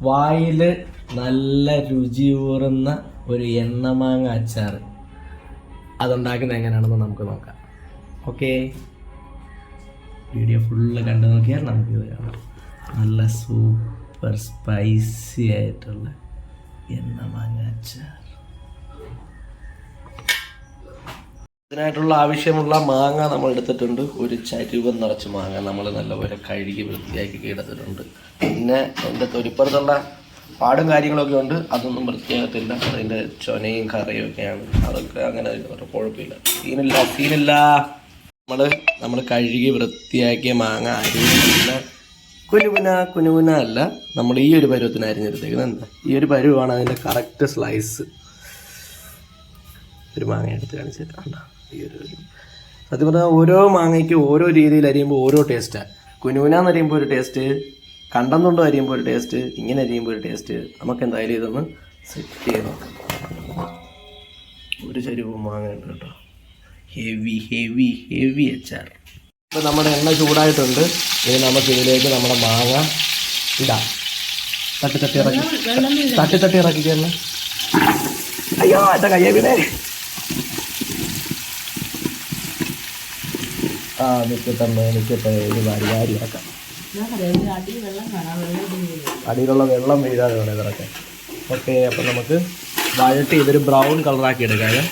വായില് നല്ല രുചിയൂറുന്ന ഒരു എണ്ണമാങ്ങ അച്ചാർ അതുണ്ടാക്കുന്നത് എങ്ങനെയാണെന്ന് നമുക്ക് നോക്കാം. ഓക്കെ, വീഡിയോ ഫുള്ള് കണ്ടു നോക്കിയാൽ നമുക്കിത് കാണാം. നല്ല സൂപ്പർ സ്പൈസി ആയിട്ടുള്ള എണ്ണമാങ്ങ അച്ചാർ. ഇതിനായിട്ടുള്ള ആവശ്യമുള്ള മാങ്ങ നമ്മൾ എടുത്തിട്ടുണ്ട്. ഒരു ചരുവം നിറച്ച് മാങ്ങ നമ്മൾ നല്ലപോലെ കഴുകി വൃത്തിയാക്കി എടുത്തിട്ടുണ്ട്. പിന്നെ അതിൻ്റെ തൊലിപ്പുറത്തുള്ള പാടും കാര്യങ്ങളൊക്കെ ഉണ്ട്, അതൊന്നും വൃത്തിയാകത്തില്ല. അതിൻ്റെ ചൊനയും കറയും ഒക്കെയാണ്, അതൊക്കെ അങ്ങനെ കുഴപ്പമില്ല. സീനില്ല. നമ്മൾ കഴുകി വൃത്തിയാക്കിയ മാങ്ങ അരിഞ്ഞ കുനുകുന അല്ല, നമ്മൾ ഈ ഒരു പരുവത്തിന് അരിഞ്ഞെടുത്തേക്കുന്നത്. എന്താ ഈ ഒരു പരുവാണ് അതിൻ്റെ കറക്റ്റ് സ്ലൈസ്. ഒരു മാങ്ങ എടുത്ത് കാണിച്ചിട്ടുണ്ട്. ഈ ഒരു സത്യം പറഞ്ഞാൽ ഓരോ മാങ്ങയ്ക്ക് ഓരോ രീതിയിൽ അരിയുമ്പോൾ ഓരോ ടേസ്റ്റാണ്. കുനുകുനാന്ന് അരിയുമ്പോൾ ഒരു ടേസ്റ്റ്, കണ്ടന്നുണ്ടോ അരിയുമ്പോൾ ഒരു ടേസ്റ്റ്, ഇങ്ങനെ അരിയുമ്പോൾ ഒരു ടേസ്റ്റ്. നമുക്ക് എന്തായാലും ഇതൊന്ന് സെറ്റ് ചെയ്ത് നോക്കാം. ഒരു ചരുവ് മാങ്ങ ഉണ്ട് കേട്ടോ. ഹെവി അച്ചാർ. ഇപ്പം നമ്മുടെ എണ്ണ ചൂടായിട്ടുണ്ട്. ഇനി നമുക്ക് ഇതിലേക്ക് നമ്മുടെ മാങ്ങ ഇടാം. തട്ടി ഇറക്കിക്കന്നെ. അയ്യോ എൻ്റെ കയ്യെ വീണേ. നിൽക്കട്ടെ ഇത് വാരി ഇറക്കാം. അടിയിലുള്ള വെള്ളം വീഴാതെ വേണം ഇതൊക്കെ. ഓക്കെ, അപ്പം നമുക്ക് വഴട്ടി ഇതൊരു ബ്രൗൺ കളറാക്കി എടുക്കാം.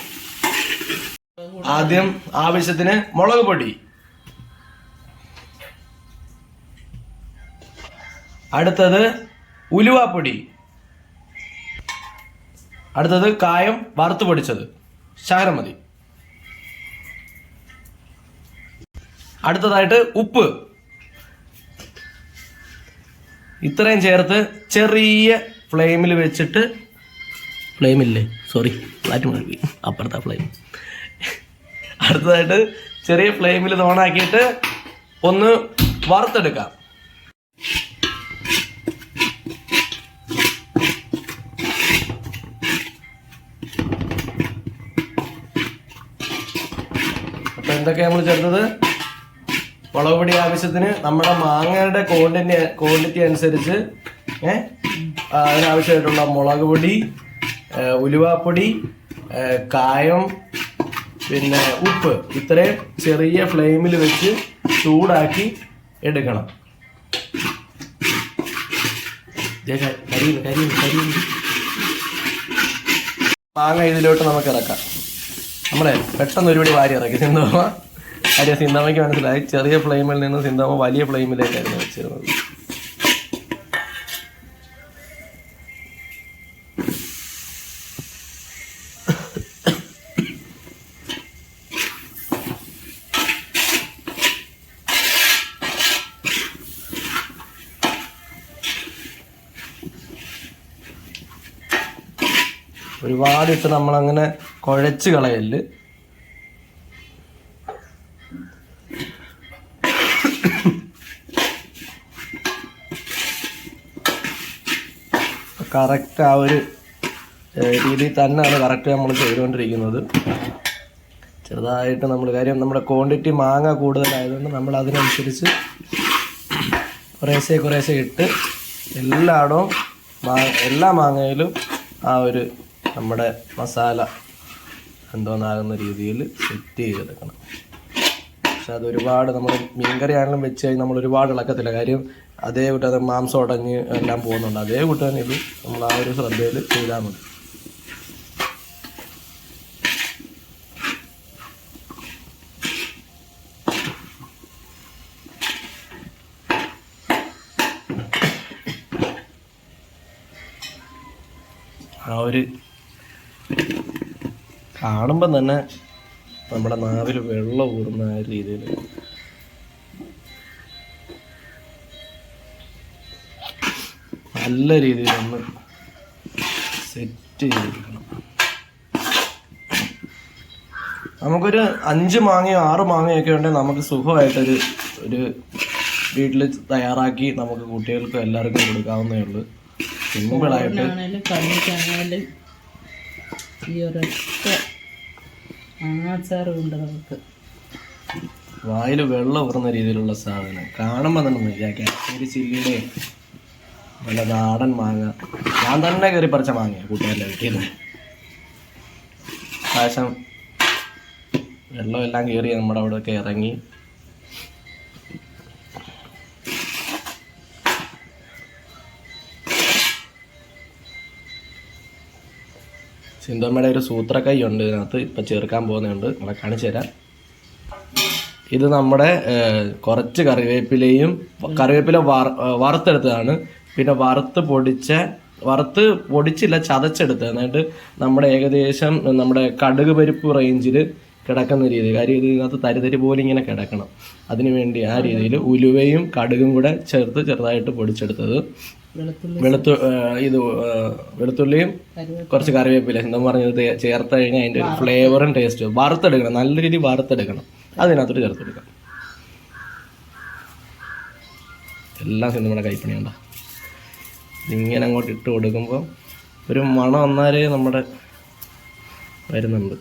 ആദ്യം ആവശ്യത്തിന് മുളക് പൊടി, അടുത്തത് ഉലുവാപ്പൊടി, അടുത്തത് കായം വറുത്ത് പൊടിച്ചത്, ശകലം മതി. അടുത്തതായിട്ട് ഉപ്പ്. ഇത്രയും ചേർത്ത് ചെറിയ ഫ്ലെയിമിൽ വെച്ചിട്ട്, അപ്പുറത്തെ ഫ്ലെയിം. അടുത്തതായിട്ട് ചെറിയ ഫ്ലെയിമിൽ ഓണാക്കിയിട്ട് ഒന്ന് വറുത്തെടുക്കാം. അപ്പം എന്തൊക്കെയാണ് നമ്മൾ ചേർത്തത്? മുളക് പൊടി ആവശ്യത്തിന്, നമ്മുടെ മാങ്ങയുടെ ക്വാണ്ടിറ്റി അനുസരിച്ച് അതിനാവശ്യമായിട്ടുള്ള മുളക് പൊടി, ഉലുവാപ്പൊടി, കായം, പിന്നെ ഉപ്പ്. ഇത്രയും ചെറിയ ഫ്ലെയിമിൽ വെച്ച് ചൂടാക്കി എടുക്കണം. മാങ്ങ ഇതിലോട്ട് നമുക്ക് ഇറക്കാം. നമ്മളെ പെട്ടെന്ന് ഒരുപടി വാരി ഇറക്കി. സിന്താമയ്ക്ക് മനസ്സിലായി, ചെറിയ ഫ്ലെയിമിൽ നിന്ന് സിന്താമ വലിയ ഫ്ലെയിമിലേക്കായിരുന്നു വെച്ചിരുന്നത്. ഒരുപാടിട്ട് നമ്മളങ്ങനെ കുഴച്ച് കളയല്. കറക്റ്റ് ആ ഒരു രീതിയിൽ തന്നെയാണ് കറക്റ്റ് നമ്മൾ ചെയ്തുകൊണ്ടിരിക്കുന്നത്. ചെറുതായിട്ട് നമ്മൾ നമ്മുടെ ക്വാണ്ടിറ്റി മാങ്ങ കൂടുതലായതുകൊണ്ട് നമ്മൾ അതിനനുസരിച്ച് കുറേശ്ശെ ഇട്ട് എല്ലാ മാങ്ങയിലും ആ ഒരു നമ്മുടെ മസാല എന്തോന്നാകുന്ന രീതിയിൽ സെറ്റ് ചെയ്തെടുക്കണം. പക്ഷെ അത് ഒരുപാട് നമ്മൾ മീൻകറി ആണെങ്കിലും വെച്ച് കഴിഞ്ഞാൽ നമ്മൾ ഒരുപാട് ഇളക്കത്തില്ല. കാര്യം അതേ കൂട്ട് അത് മാംസം ഉടഞ്ഞ് എല്ലാം പോകുന്നുണ്ട്. അതേ കൂട്ട് തന്നെ ഇത് നമ്മൾ ആ ഒരു ശ്രദ്ധയിൽ ചെയ്താൽ മതി. ആ ഒരു കാണുമ്പം തന്നെ നമ്മുടെ നാവിൽ വെള്ളം ഊറുന്ന ആ രീതിയിൽ നല്ല രീതിയിലൊന്ന് സെറ്റ് ചെയ്തിരിക്കണം. നമുക്കൊരു 5 മാങ്ങയോ 6 മാങ്ങയൊക്കെ ഉണ്ടെങ്കിൽ നമുക്ക് സുഖമായിട്ടൊരു വീട്ടിൽ തയ്യാറാക്കി നമുക്ക് കുട്ടികൾക്കും എല്ലാവർക്കും കൊടുക്കാവുന്നേ ഉള്ളൂ. സിമ്പിളായിട്ട് അച്ചാറും ഉണ്ട് നമുക്ക്. വായിൽ വെള്ളം ഊറുന്ന രീതിയിലുള്ള സാധനം കാണുമ്പോൾ തന്നെ മര്യാദ ഒരു ചില്ലിയുടെ നല്ല നാടൻ മാങ്ങ. ഞാൻ തന്നെ കയറി പറിച്ച മാങ്ങ കൂട്ടുകാരിലെ കിട്ടിയത്. പ്രാവശ്യം വെള്ളമെല്ലാം കയറി നമ്മുടെ അവിടെയൊക്കെ ഇറങ്ങി. സിന്ധമ്മയുടെ ഒരു സൂത്രക്കൈ ഉണ്ട് ഇതിനകത്ത്, ഇപ്പം ചേർക്കാൻ പോകുന്നുണ്ട്, നമ്മളെ കാണിച്ചു തരാം. ഇത് നമ്മുടെ കുറച്ച് കറിവേപ്പില വറുത്തെടുത്തതാണ്. പിന്നെ വറുത്ത് പൊടിച്ചില്ല, ചതച്ചെടുത്ത്. എന്നിട്ട് നമ്മുടെ ഏകദേശം നമ്മുടെ കടുക് പരിപ്പ് റേഞ്ചിൽ കിടക്കുന്ന രീതി. കാര്യം ഇതിനകത്ത് തരിതരി പോലെ ഇങ്ങനെ കിടക്കണം. അതിനുവേണ്ടി ആ രീതിയിൽ ഉലുവയും കടുകും കൂടെ ചേർത്ത് ചെറുതായിട്ട് പൊടിച്ചെടുത്തത്. വെളുത്തുള്ളിയും കുറച്ച് കറിവേപ്പില എന്താ പറഞ്ഞത് ചേർത്ത് കഴിഞ്ഞാൽ അതിൻ്റെ ഒരു ഫ്ലേവറും ടേസ്റ്റും. വറുത്തെടുക്കണം, നല്ല രീതിയിൽ വറുത്തെടുക്കണം. അതിനകത്തോട്ട് ചേർത്തെടുക്കാം. എല്ലാം നമ്മുടെ കൈപ്പണിയുണ്ട. ഇങ്ങനെ അങ്ങോട്ട് ഇട്ട് കൊടുക്കുമ്പോൾ ഒരു മണം വന്നാലേ നമ്മുടെ വരുന്നുണ്ട്.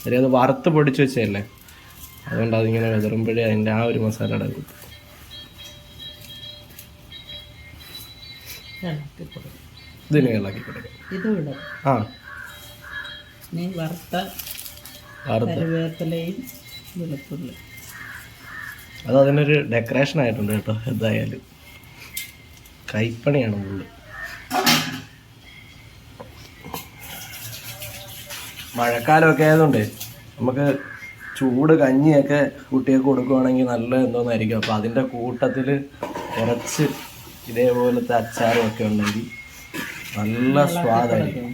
കാര്യം അത് വറുത്ത് പൊടിച്ച് വെച്ചതല്ലേ, അതുകൊണ്ട് അതിങ്ങനെ വെതറുമ്പോഴേ അതിൻ്റെ ആ ഒരു മസാലയുടെ കിട്ടും. ഇതിന് ഇളക്കി കൊടുക്കാം. ആ അത് അതിനൊരു ഡെക്കറേഷൻ ആയിട്ടുണ്ട് കേട്ടോ. എന്തായാലും കൈപ്പണിയാണ് ഫുള്ള്. മഴക്കാലമൊക്കെ ആയതുകൊണ്ട് നമുക്ക് ചൂട് കഞ്ഞിയൊക്കെ കുട്ടികൾക്ക് കൊടുക്കുകയാണെങ്കിൽ നല്ല എന്തോന്നായിരിക്കും. അപ്പോൾ അതിൻ്റെ കൂട്ടത്തിൽ കുറച്ച് ഇതേപോലത്തെ അച്ചാറും ഒക്കെ ഉണ്ടെങ്കിൽ നല്ല സ്വാദായിരിക്കും.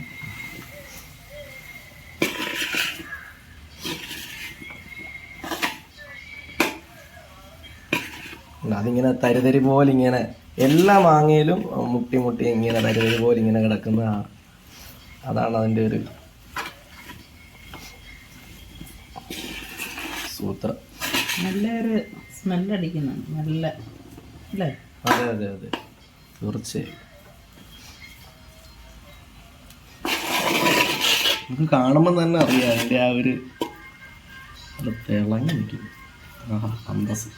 അതിങ്ങനെ തരിതരി പോലെ ഇങ്ങനെ എല്ലാ മാങ്ങയിലും മുട്ടി ഇങ്ങനെ തരിതരി പോലെ ഇങ്ങനെ കിടക്കുന്ന അതാണ് അതിൻ്റെ ഒരു സൂത്രം. നല്ലൊരു സ്മെല്ലടിക്കുന്നുണ്ട്. നല്ല അല്ലേ? അതെ അതെ അതെ, തീർച്ചയായും. നമുക്ക് കാണുമ്പോൾ തന്നെ അറിയാം അതിൻ്റെ ആ ഒരു തിളങ്ങി നിൽക്കും. അന്തസ്.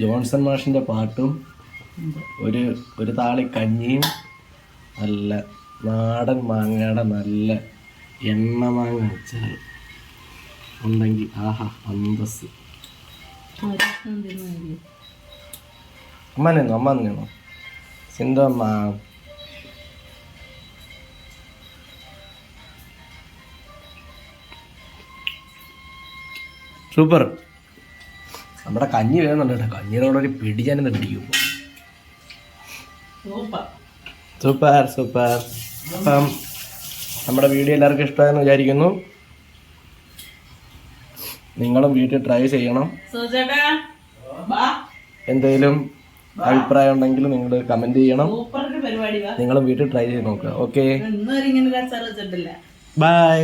ജോൺസൺ മാഷിൻ്റെ പാട്ടും ഒരു താളി കഞ്ഞിയും നല്ല നാടൻ മാങ്ങയുടെ നല്ല എണ്ണ മാങ്ങ വെച്ചാൽ ഉണ്ടെങ്കിൽ അന്തസ്. അമ്മ നിന്നോ സിന്ധു അമ്മ. സൂപ്പർ. നമ്മുടെ കഞ്ഞി വേണമെന്നുണ്ട് കേട്ടോ. കഞ്ഞിയോടൊരു പിടിച്ചാനെന്ന് പിടിക്കും. Super super. അപ്പം നമ്മുടെ വീഡിയോ എല്ലാവർക്കും ഇഷ്ടമായെന്ന് വിചാരിക്കുന്നു. നിങ്ങളും വീട്ടിൽ ട്രൈ ചെയ്യണം. എന്തെങ്കിലും അഭിപ്രായം ഉണ്ടെങ്കിൽ നിങ്ങൾ കമന്റ് ചെയ്യണം. നിങ്ങളും വീട്ടിൽ ട്രൈ ചെയ്ത് നോക്കുക. Okay, by.